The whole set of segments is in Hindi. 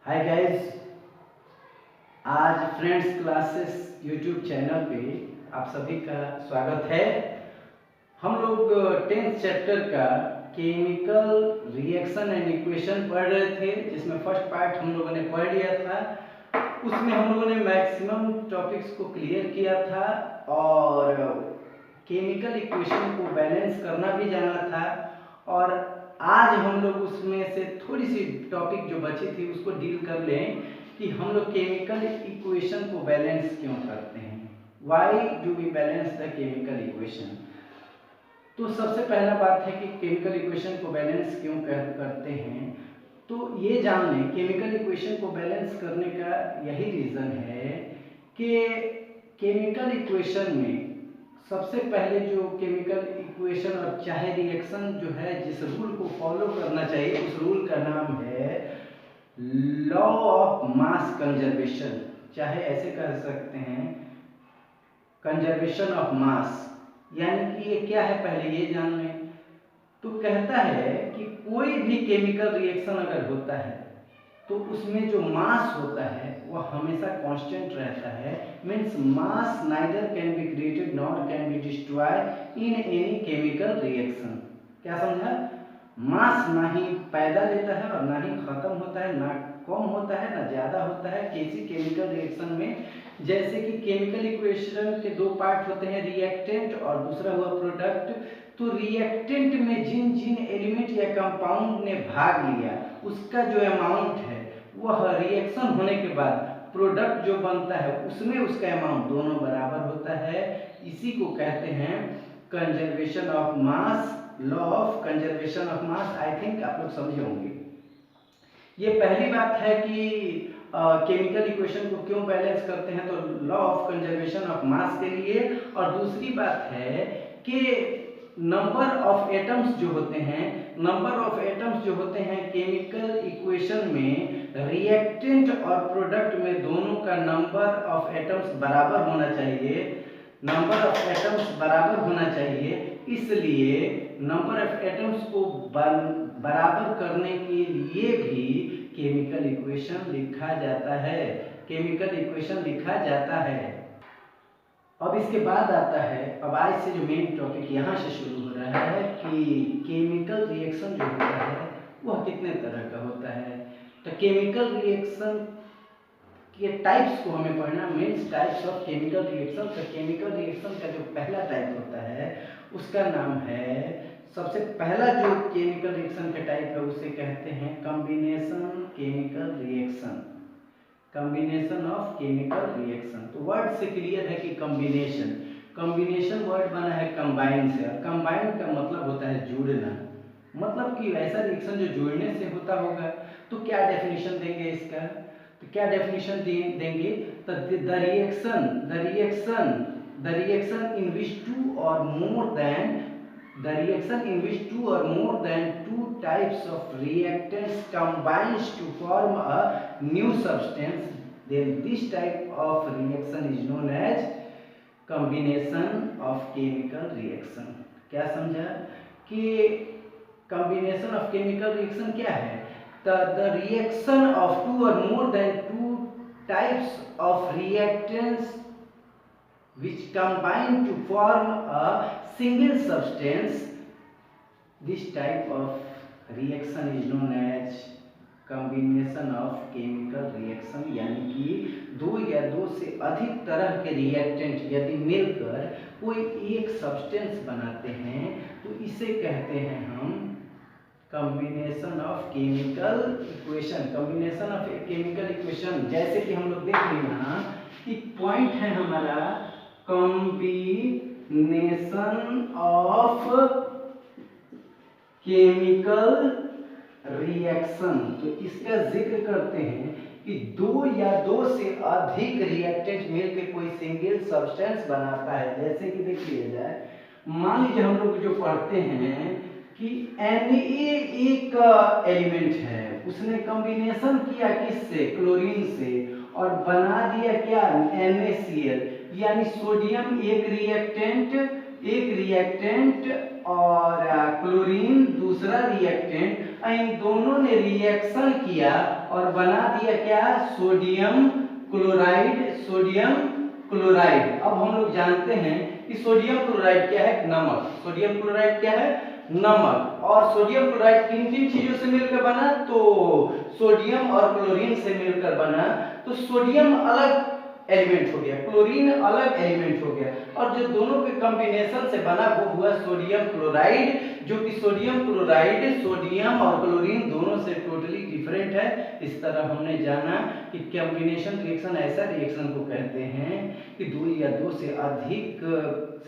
हाय गाइस, आज फ्रेंड्स क्लासेस यूट्यूब चैनल पे आप सभी का स्वागत है। हम लोग 10th चैप्टर का केमिकल रिएक्शन एंड इक्वेशन पढ़ रहे थे, जिसमें फर्स्ट पार्ट हम लोगों ने पढ़ लिया था। उसमें हम लोगों ने मैक्सिमम टॉपिक्स को क्लियर किया था और केमिकल इक्वेशन को बैलेंस करना भी जाना था। और आज हम लोग उसमें से थोड़ी सी टॉपिक जो बची थी उसको डील कर लें कि हम लोग केमिकल इक्वेशन को बैलेंस क्यों करते हैं। Why do we balance the chemical equation. तो सबसे पहला बात है कि केमिकल इक्वेशन को बैलेंस क्यों करते हैं। तो ये जान लें, केमिकल इक्वेशन को बैलेंस करने का यही रीज़न है कि केमिकल इक्वेशन में सबसे पहले जो केमिकल इक्वेशन और चाहे रिएक्शन जो है, जिस रूल को फॉलो करना चाहिए उस रूल का नाम है लॉ ऑफ मास कंजर्वेशन, चाहे ऐसे कह सकते हैं कंजर्वेशन ऑफ मास। यानी कि ये क्या है पहले ये जान लें। तो कहता है कि कोई भी केमिकल रिएक्शन अगर होता है तो उसमें जो मास होता है वह हमेशा कांस्टेंट रहता है। Means mass neither can be created nor can be destroyed in any chemical reaction. क्या समझा? मास ना ही पैदा लेता है और ना ही खत्म होता है, ना कम होता है ना ज़्यादा होता है किसी केमिकल रिएक्शन में। जैसे कि केमिकल इक्वेशन के दो पार्ट होते हैं, रिएक्टेंट और दूसरा हुआ प्रोडक्ट। तो रिएक्टेंट में जिन जिन एलिमेंट या कंपाउंड ने भाग लिया उसका जो अमाउंट है वह रिएक्शन होने के बाद प्रोडक्ट जो बनता है उसमें उसका अमाउंट दोनों बराबर होता है। इसी को कहते हैं conservation of mass, law of conservation of mass. I think आप लोग समझे होंगे। ये पहली बात है कि केमिकल इक्वेशन को क्यों बैलेंस करते हैं, तो law of conservation of mass के लिए। और दूसरी बात है कि नंबर ऑफ एटम्स जो होते हैं, नंबर ऑफ एटम्स जो होते हैं केमिकल इक्वेशन में रिएक्टेंट और प्रोडक्ट में दोनों का नंबर ऑफ एटम्स बराबर होना चाहिए। नंबर ऑफ एटम्स बराबर होना चाहिए, इसलिए नंबर ऑफ एटम्स को बराबर करने के लिए भी केमिकल इक्वेशन लिखा जाता है। केमिकल इक्वेशन लिखा जाता है। अब इसके बाद आता है, अब आज से जो मेन टॉपिक यहाँ से शुरू हो रहा है कि केमिकल रिएक्शन जो होता है वह कितने तरह का होता है। तो केमिकल रिएक्शन के टाइप्स को हमें पढ़ना, means types of chemical reaction. तो केमिकल रिएक्शन का जो पहला टाइप होता है उसका नाम है, सबसे पहला जो केमिकल रिएक्शन का टाइप है उसे कहते हैं combination chemical reaction. Combination of chemical reaction. तो वर्ड से क्लियर है कि कॉम्बिनेशन, कॉम्बिनेशन वर्ड बना है कंबाइन से, और कंबाइन का मतलब होता है जुड़ना। मतलब कि ऐसा रिएक्शन जो जुड़ने से होता होगा। तो क्या डेफिनेशन देंगे इसका, तो क्या डेफिनेशन देंगे, तो the reaction in which two or more than the reaction in which two or more than two types of reactants combines to form a new substance, then this type of reaction is known as combination of chemical reaction। क्या समझा कि combination of chemical reaction क्या है? The reaction of two or more than two types of reactants which combine to form a single substance, this type of reaction is known as combination of chemical reaction। यानी कि दो या दो से अधिक तरह के रिएक्टेंट यदि मिलकर कोई एक सब्सटेंस बनाते हैं तो इसे कहते हैं हम combination of chemical equation. Combination of chemical equation, जैसे कि हम लोग देख रहे हैं यहाँ कि पॉइंट है हमारा कॉम्बिनेशन ऑफ केमिकल रिएक्शन। तो इसका जिक्र करते हैं कि दो या दो से अधिक रिएक्टेंट मिलकर कोई सिंगल सब्सटेंस बनाता है। जैसे कि देख लिया जाए, मान लीजिए हम लोग जो पढ़ते हैं कि Na एक एलिमेंट है, उसने कॉम्बिनेशन किया किससे, क्लोरीन से, और बना दिया क्या, NaCl। यानी सोडियम एक रिएक्टेंट और क्लोरीन दूसरा रिएक्टेंट, इन दोनों ने रिएक्शन किया और बना दिया क्या, सोडियम क्लोराइड। Sodium chloride. अब हम लोग जानते हैं कि सोडियम क्लोराइड क्या है, नमक। सोडियम क्लोराइड क्या है, नमक। और सोडियम क्लोराइड किन किन चीजों से मिलकर बना, तो सोडियम और क्लोरीन से मिलकर बना। तो सोडियम अलग एलिमेंट हो गया, क्लोरीन अलग एलिमेंट हो गया, और जो दोनों के कॉम्बिनेशन से बना वो हुआ सोडियम क्लोराइड, जो कि सोडियम क्लोराइड सोडियम और क्लोरीन दोनों से टोटली डिफरेंट है। इस तरह हमने जाना कि कॉम्बिनेशन रिएक्शन ऐसा रिएक्शन को कहते हैं कि दो या दो से अधिक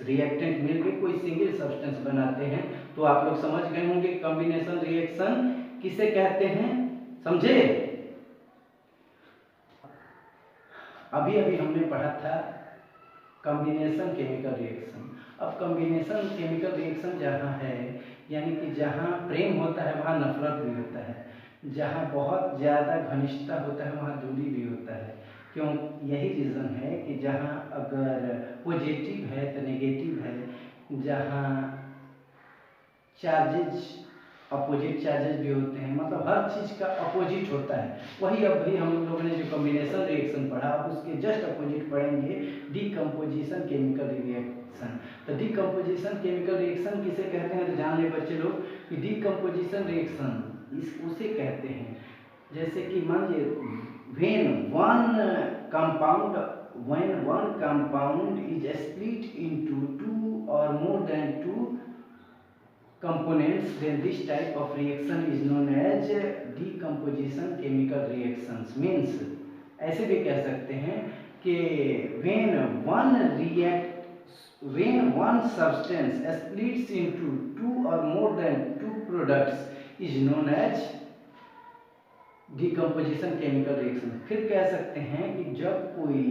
रिएक्टेंट मिलकर कोई सिंगल सब्सटेंस बनाते हैं। तो आप लोग समझ गए होंगे कॉम्बिनेशन रिएक्शन किसे कहते हैं, समझे। अभी अभी हमने पढ़ा था कॉम्बिनेशन केमिकल रिएक्शन। अब कॉम्बिनेशन केमिकल रिएक्शन जहाँ है, यानी कि जहाँ प्रेम होता है वहाँ नफरत भी होता है, जहाँ बहुत ज़्यादा घनिष्ठता होता है वहाँ दूरी भी होता है। क्यों, यही रीज़न है कि जहाँ अगर पॉजिटिव है तो नेगेटिव है, जहाँ चार्जेज अपोजिट चार्जेस भी होते हैं, मतलब हर चीज़ का अपोजिट होता है। वही अभी हम लोगों ने जो कॉम्बिनेशन रिएक्शन पढ़ा उसके जस्ट अपोजिट पढ़ेंगे डीकम्पोजिशन केमिकल रिएक्शन। तो डीकम्पोजिशन केमिकल रिएक्शन किसे कहते हैं, तो जान ले बच्चे लोग कि डीकम्पोजिशन रिएक्शन इस उसे कहते हैं, जैसे कि मान लीजिए when one compound is split into two or more than two components, then this type of reaction is known as decomposition chemical reactions। means ऐसे भी कह सकते हैं कि when one substance splits into two or more than two products is known as decomposition chemical reaction। फिर कह सकते हैं कि जब कोई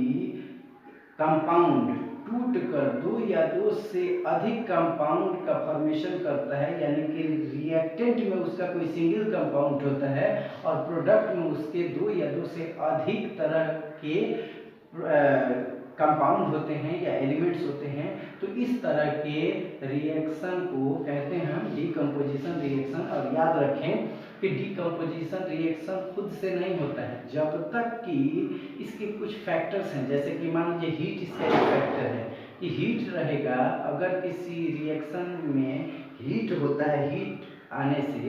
कंपाउंड टूट कर दो या दो से अधिक कंपाउंड का फॉर्मेशन करता है, यानी कि रिएक्टेंट में उसका कोई सिंगल कंपाउंड होता है और प्रोडक्ट में उसके दो या दो से अधिक तरह के कंपाउंड होते हैं या एलिमेंट्स होते हैं, तो इस तरह के रिएक्शन को कहते हैं हम डीकम्पोजिशन रिएक्शन। और याद रखें कि डीकम्पोजिशन रिएक्शन खुद से नहीं होता है, जब तक कि इसके कुछ फैक्टर्स हैं, जैसे कि मान लीजिए हीट इसका एक फैक्टर है कि हीट रहेगा। अगर किसी रिएक्शन में हीट होता है, हीट आने से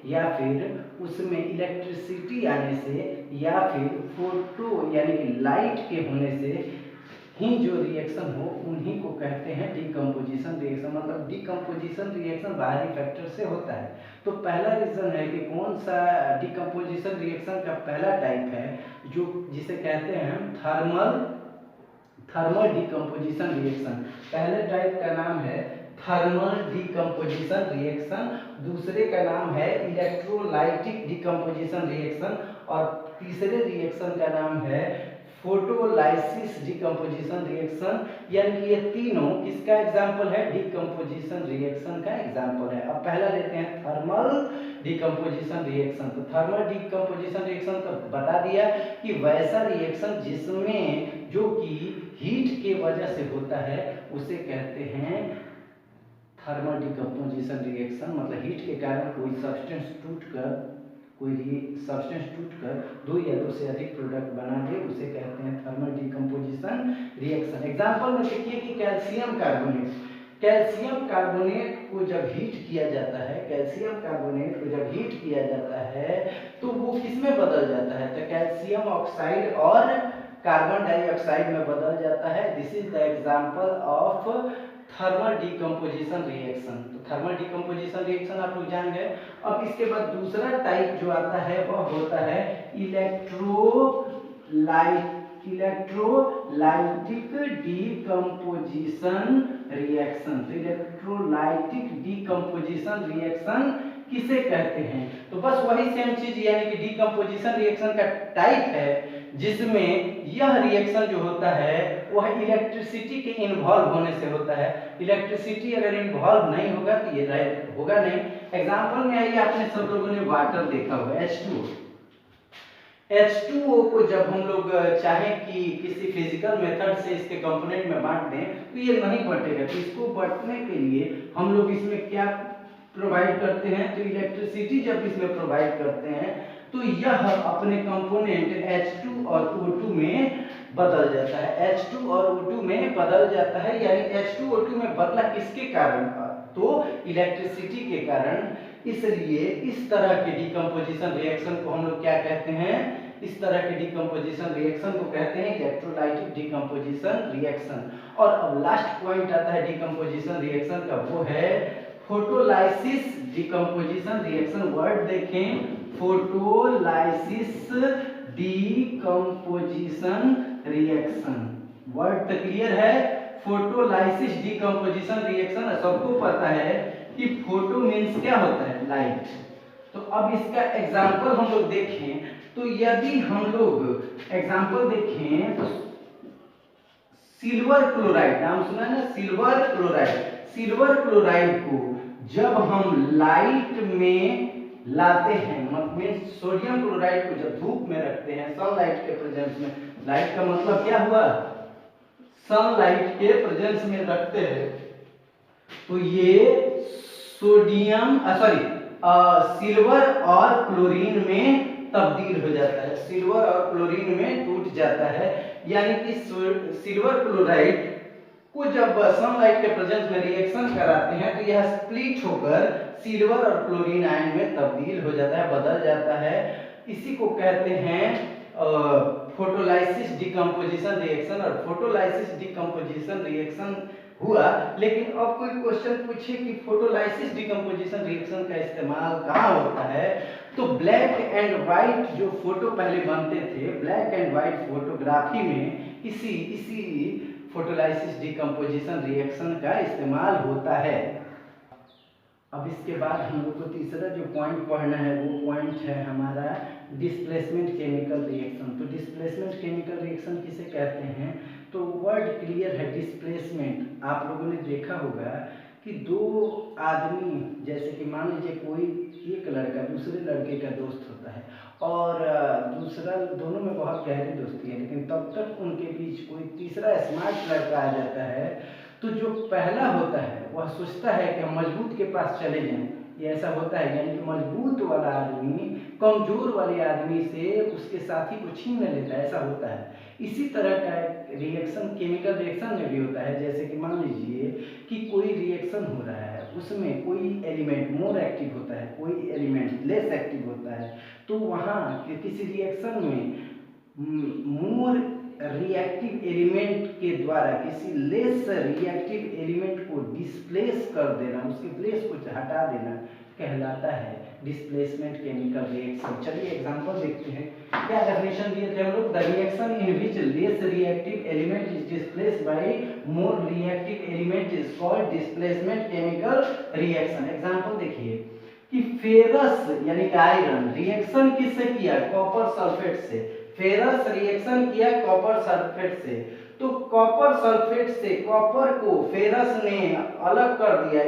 या फिर उसमें इलेक्ट्रिसिटी आने से या फिर फोटो यानी कि लाइट के होने से ही जो रिएक्शन हो उन्हीं को कहते हैं डीकम्पोजिशन रिएक्शन। मतलब डीकम्पोजिशन रिएक्शन बाहरी फैक्टर से होता है। तो पहला रीजन है कि कौन सा डीकम्पोजिशन रिएक्शन का पहला टाइप है जो जिसे कहते हैं थर्मल डीकम्पोजिशन रिएक्शन। पहले टाइप का नाम है थर्मल डीकम्पोजिशन रिएक्शन, दूसरे का नाम है इलेक्ट्रोलाइटिक डीकम्पोजिशन रिएक्शन और तीसरे रिएक्शन का नाम है फोटोलाइसिस डीकम्पोजिशन रिएक्शन। यानी कि ये तीनों किसका एग्जाम्पल है, डीकम्पोजिशन रिएक्शन का एग्जाम्पल है। अब पहला लेते हैं थर्मल डीकम्पोजिशन रिएक्शन। तो थर्मल डीकम्पोजिशन रिएक्शन तो बता दिया कि वैसा रिएक्शन जिसमें जो कि हीट के वजह से होता है उसे कहते हैं थर्मल डीकम्पोजिशन रिएक्शन। मतलब हीट के कारण कोई सब्सटेंस टूटकर दो या दो से अधिक प्रोडक्ट बना दे उसे कहते हैं थर्मल डीकम्पोजिशन रिएक्शन। एग्जांपल में देखिए कि कैल्शियम कार्बोनेट को जब हीट किया जाता है तो वो किसमें बदल जाता है, तो कैल्शियम ऑक्साइड और कार्बन डाइऑक्साइड में बदल जाता है। This is the example of thermal decomposition reaction. तो थर्मल डीकम्पोजिशन रिएक्शन आप लोग जान गए। अब इसके बाद दूसरा टाइप जो आता है वह होता है इलेक्ट्रोलाइटिक डीकम्पोजिशन रिएक्शन। तो इलेक्ट्रोलाइटिक डीकम्पोजिशन रिएक्शन किसे कहते हैं, तो बस वही सेम चीज, यानी कि डीकम्पोजिशन रिएक्शन का टाइप है जिसमें यह रिएक्शन जो होता है वह इलेक्ट्रिसिटी के इन्वॉल्व होने से होता है। इलेक्ट्रिसिटी अगर इन्वॉल्व नहीं होगा तो ये होगा नहीं। एग्जांपल में आइए, आपने सब लोगों ने वाटर देखा होगा, H2O को जब हम लोग चाहें कि किसी फिजिकल मेथड से इसके कंपोनेंट में बांट दें तो ये नहीं बटेगा। तो इसको बांटने के लिए हम लोग इसमें क्या प्रोवाइड करते हैं। तो इलेक्ट्रिसिटी जब इसमें प्रोवाइड करते हैं तो यह अपने कंपोनेंट H2 और O2 में बदल जाता है। H2 और O2 में बदल जाता है, यानी H2 O2 में बदला किसके कारण? तो इलेक्ट्रिसिटी के कारण। इसलिए इस तरह के डिकम्पोजिशन रिएक्शन को हम लोग क्या कहते हैं? इस तरह के डिकम्पोजिशन रिएक्शन को कहते हैं इलेक्ट्रोलाइटिक डिकम्पोजिशन रिएक्शन। और अब लास्ट पॉइंट आता है डिकम्पोजिशन रिएक्शन का, वो है फोटोलाइसिस डिकम्पोजिशन रिएक्शन। वर्ड देखें, फोटोलाइसिस डिकम्पोजिशन रिएक्शन। वर्ड तो क्लियर है, फोटोलाइसिस डिकम्पोजिशन रिएक्शन। सबको पता है कि फोटो मीन्स क्या होता है? लाइट। तो अब इसका एग्जांपल हम लोग देखें तो यदि हम लोग एग्जांपल देखें तो सिल्वर क्लोराइड, नाम सुना है ना, सिल्वर क्लोराइड। सिल्वर क्लोराइड को जब हम लाइट में लाते हैं, मतलब सोडियम क्लोराइड को जब धूप में रखते हैं सनलाइट के प्रेजेंस में, लाइट का मतलब क्या हुआ? सनलाइट के प्रेजेंस में रखते हैं, तो ये सोडियम सिल्वर और क्लोरीन में तब्दील हो जाता है, सिल्वर और क्लोरीन में टूट जाता है। यानी कि सिल्वर क्लोराइड को जब सनलाइट के प्रेजेंस में रिएक्शन कराते हैं तो यह स्प्लिट होकर सिल्वर और क्लोरीन आयन में तब्दील हो जाता है, बदल जाता है। इसी को कहते हैं फोटोलाइसिस डिकम्पोजिशन रिएक्शन। और फोटोलाइसिस डिकम्पोजिशन रिएक्शन हुआ, लेकिन अब कोई क्वेश्चन पूछे कि फोटोलाइसिस डिकम्पोजिशन रिएक्शन का इस्तेमाल कहाँ होता है, तो ब्लैक एंड व्हाइट जो फोटो पहले बनते थे, ब्लैक एंड व्हाइट फोटोग्राफी में इसी फोटोलाइसिस डिकम्पोजिशन रिएक्शन का इस्तेमाल होता है। अब इसके बाद हम लोग को तीसरा जो पॉइंट पढ़ना है वो पॉइंट है हमारा डिस्प्लेसमेंट केमिकल रिएक्शन। तो डिस्प्लेसमेंट केमिकल रिएक्शन किसे कहते हैं? तो वर्ड क्लियर है, डिस्प्लेसमेंट। आप लोगों ने देखा होगा कि दो आदमी, जैसे कि मान लीजिए कोई एक लड़का दूसरे लड़के का दोस्त होता है और दूसरा, दोनों में बहुत गहरी दोस्ती है, लेकिन तब तक उनके बीच कोई तीसरा स्मार्ट लड़का आ जाता है, तो जो पहला होता है वह सोचता है कि हम मजबूत के पास चले जाएं। ये ऐसा होता है, यानी कि मजबूत वाला आदमी कमजोर वाले आदमी से उसके साथी को छीन लेता है, ऐसा होता है। इसी तरह का रिएक्शन केमिकल रिएक्शन में भी होता है। जैसे कि मान लीजिए कि कोई रिएक्शन हो रहा है, उसमें कोई एलिमेंट मोर एक्टिव होता है, कोई एलिमेंट लेस एक्टिव होता है, तो वहाँ किसी रिएक्शन में मोर रिएक्टिव एलिमेंट के द्वारा किसी लेस रिएक्टिव एलिमेंट को डिस्प्लेस कर देना, उसके प्लेस को हटा देना कहलाता है डिस्प्लेसमेंट केमिकल रिएक्शन। चलिए एग्जांपल देखते हैं। क्या डेफिनेशन दिए थे हम लोग? The reaction in which less reactive element is displaced by more reactive element is called displacement chemical reaction. Example देखिए कि फेरस यानी कि आयरन रिएक्शन किससे किया? कॉपर सल्फेट से। फेरस रिएक्शन किया कॉपर सल्फेट से, तो कॉपर सल्फेट से कॉपर को फेरस ने अलग कर दिया।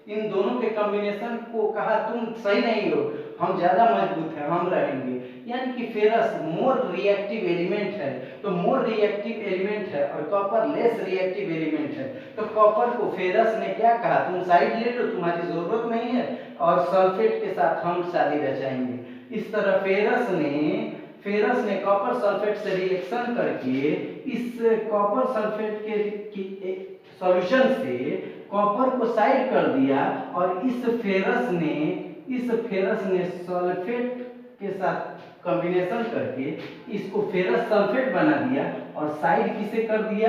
इन दोनों के कॉम्बिनेशन को कहा तुम सही नहीं हो, हम ज्यादा मजबूत हैं, हम रहेंगे। यानी कि फेरस मोर रिएक्टिव एलिमेंट है, तो मोर रिएक्टिव एलिमेंट है और कॉपर लेस रिएक्टिव एलिमेंट है, तो कॉपर को फेरस ने क्या कहा? तुम साइड ले लो, तुम्हारी जरूरत नहीं है, और सल्फेट के साथ हम शादी रचाएंगे। इस तरह फेरस ने कॉपर सल्फेट से रिएक्शन करके इस कॉपर सल्फेट के सॉल्यूशन से कॉपर को साइड कर दिया, और इस फेरस ने सल्फेट के साथ कॉम्बिनेशन करके इसको फेरस सल्फेट बना दिया, और साइड किसे कर दिया?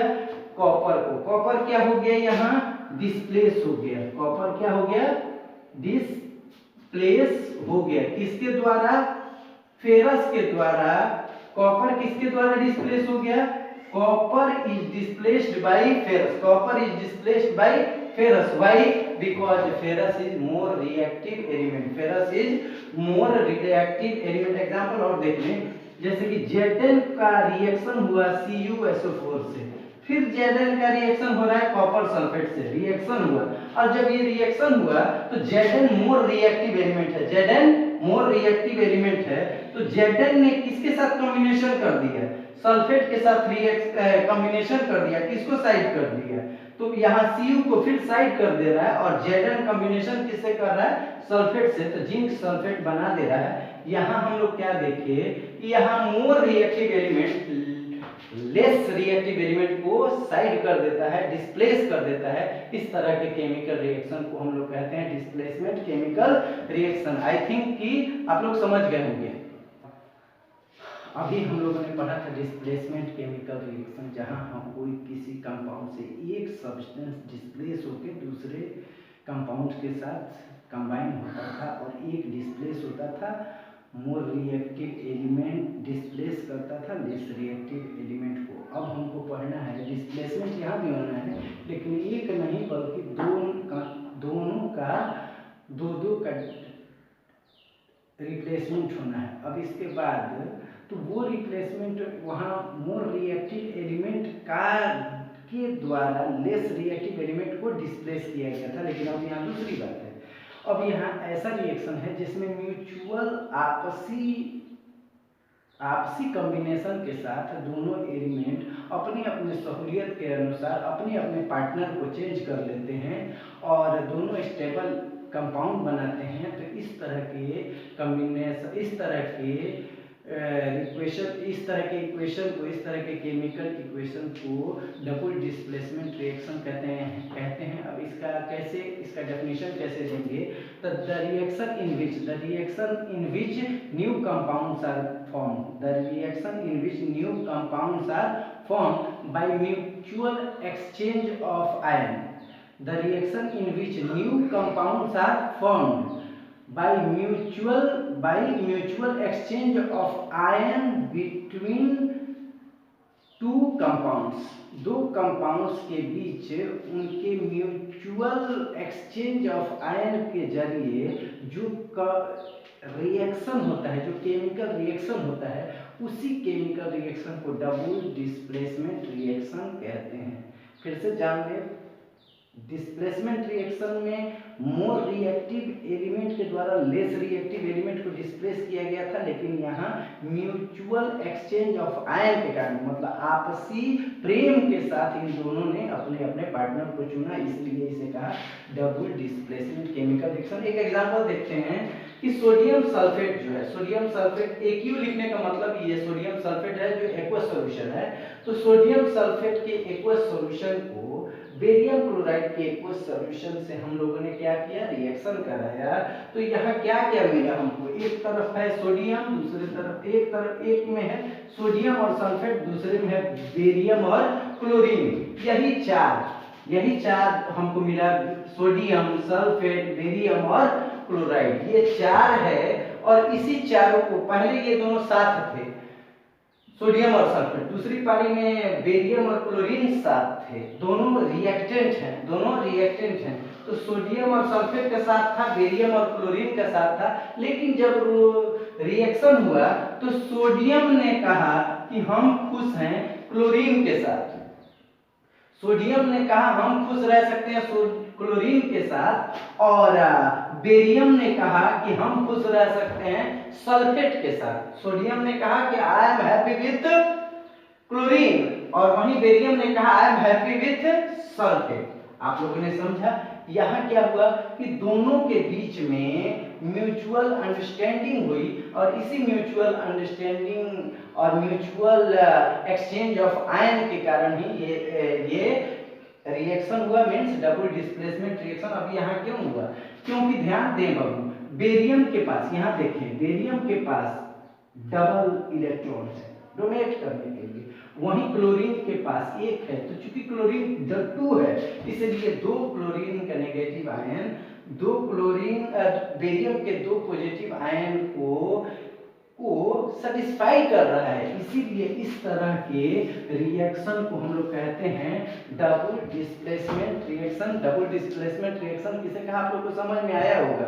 कॉपर को। कॉपर क्या हो गया? यहाँ डिस्प्लेस हो गया। कॉपर क्या हो गया? डिस्प्लेस हो गया। किसके द्वारा? फेरस के द्वारा। कॉपर किसके द्वारा डिस्प्लेस हो गया? Copper is displaced by ferrous. Copper is displaced by ferrous. Why? Because ferrous is more reactive element. Ferrous is more reactive element. Example और देख लें, जैसे कि Zn का रिएक्शन हुआ CuSO4 से, फिर Zn का रिएक्शन हो रहा है कॉपर सल्फेट से, रिएक्शन हुआ, और जब ये रिएक्शन हुआ तो Zn मोर रिएक्टिव एलिमेंट है। Zn मोर रिएक्टिव एलिमेंट है, तो Zn ने किसके साथ कॉम्बिनेशन कर दिया? सल्फेट के साथ कॉम्बिनेशन कर दिया। किसको साइड कर दिया? तो यहाँ Cu को फिर साइड कर दे रहा है और Zn कॉम्बिनेशन किससे कर रहा है, सल्फेट से, तो जिंक सल्फेट बना दे रहा है। यहाँ हम लोग क्या देखे कि यहाँ more reactive element less reactive element को साइड कर देता है, डिस्प्लेस कर देता है। इस तरह के केमिकल रिएक्शन को हम लोग कहते हैं displacement chemical reaction. I think कि आप लोग समझ गए होंगे। अभी हम लोगों ने पढ़ा था डिस्प्लेसमेंट केमिकल रिएक्शन, जहां हम कोई किसी कंपाउंड से एक सब्सटेंस डिस्प्लेस होकर दूसरे कंपाउंड के साथ कंबाइन होता था और एक डिस्प्लेस होता था, मोर रिएक्टिव एलिमेंट डिस्प्लेस करता था लेस रिएक्टिव एलिमेंट को। अब हमको पढ़ना है डिस्प्लेसमेंट, यहाँ भी होना है लेकिन एक नहीं बल्कि दोनों का दो का रिप्लेसमेंट होना है। अब इसके बाद तो वो रिप्लेसमेंट वहाँ मोर रिएक्टिव एलिमेंट के द्वारा लेस रिएक्टिव एलिमेंट को डिस्प्लेस किया गया था, लेकिन अब यहाँ दूसरी बात है। अब यहाँ ऐसा रिएक्शन है जिसमें म्यूचुअल आपसी कॉम्बिनेशन के साथ दोनों एलिमेंट अपने अपने सहूलियत के अनुसार अपने अपने पार्टनर को चेंज कर लेते हैं और दोनों स्टेबल कंपाउंड बनाते हैं। तो इस तरह के कॉम्बिनेशन, इस तरह के इक्वेशन को, इस तरह के केमिकल इक्वेशन को डबल डिस्प्लेसमेंट रिएक्शन कहते हैं। अब इसका कैसे, इसका डेफिनेशन कैसे देंगे, तो the reaction in which new compounds are form by mutual exchange of ion. The reaction in which new compounds are formed by mutual exchange of ion between two compounds। दो कंपाउंड्स के बीच उनके म्यूचुअल एक्सचेंज ऑफ आयन के जरिए जो रिएक्शन होता है, जो केमिकल रिएक्शन होता है, उसी केमिकल रिएक्शन को डबल डिस्प्लेसमेंट रिएक्शन कहते हैं। फिर से जान लें, डिस्प्लेसमेंट रिएक्शन में मोर रिएक्टिव एलिमेंट के द्वारा लेस रिएक्टिव एलिमेंट को डिस्प्लेस किया गया था, लेकिन यहाँ म्यूचुअल एक्सचेंज ऑफ आयन के कारण, मतलब आपसी प्रेम के साथ इन दोनों ने अपने अपने पार्टनर को चुना, इसलिए इसे कहा डबल डिस्प्लेसमेंट केमिकल रिएक्शन। एक एग्जांपल देखते हैं कि सोडियम सल्फेट जो है, सोडियम सल्फेट AQ लिखने का मतलब ये सोडियम सल्फेट है जो एक्वस सॉल्यूशन है। तो सोडियम सल्फेट के एक्वस सॉल्यूशन को बेरियम क्लोराइड के एक्वस सॉल्यूशन से हम लोगों ने क्या किया, रिएक्शन कराया। तो यहाँ क्या क्या मिला हमको, एक तरफ है सोडियम, दूसरे तरफ एक में है सोडियम और सल्फेट, दूसरे में है बेरियम और क्लोरीन। यही चार हमको मिला, सोडियम, सल्फेट, बेरियम और क्लोराइड, ये चार है। और इसी चारों को, पहले ये दोनों साथ थे, सोडियम और सल्फेट, दूसरी पारी में बेरियम और क्लोरीन साथ थे, दोनों रिएक्टेंट हैं। तो सोडियम और सल्फेट का साथ था, बेरियम और क्लोरीन का साथ था। लेकिन जब रिएक्शन हुआ तो सोडियम ने कहा कि हम खुश हैं क्लोरीन के साथ, सोडियम ने कहा हम खुश रह सकते हैं क्लोरीन के साथ, और बेरियम ने कहा कि हम खुश रह सकते हैं सल्फेट के साथ। सोडियम ने कहा कि I am happy with chlorine और वहीं बेरियम ने कहा I am happy with sulphate. आप लोगों ने समझा, यहाँ क्या हुआ कि दोनों के बीच में म्यूचुअल अंडरस्टैंडिंग हुई और इसी म्यूचुअल अंडरस्टैंडिंग और म्यूचुअल एक्सचेंज ऑफ आयन के कारण ही ये रिएक्शन हुआ, मींस डबल डिस्प्लेसमेंट रिएक्शन। अब यहाँ क्यों हुआ, क्योंकि ध्यान दें बाबू, बेरियम के पास, यहाँ देखें, बेरियम के पास डबल इलेक्ट्रॉन है डोनेट करने के लिए, वहीं क्लोरीन के पास एक है। तो चूंकि क्लोरीन 2 है, इसलिए 2 क्लोरीन का नेगेटिव आयन, 2 क्लोरीन बेरियम के 2 पॉजिटिव आयन को सेटिस्फाई कर रहा है। इसीलिए इस तरह के रिएक्शन को हम लोग कहते हैं double displacement reaction. Double displacement reaction किसे कहा, आप लोग को समझ में आया होगा।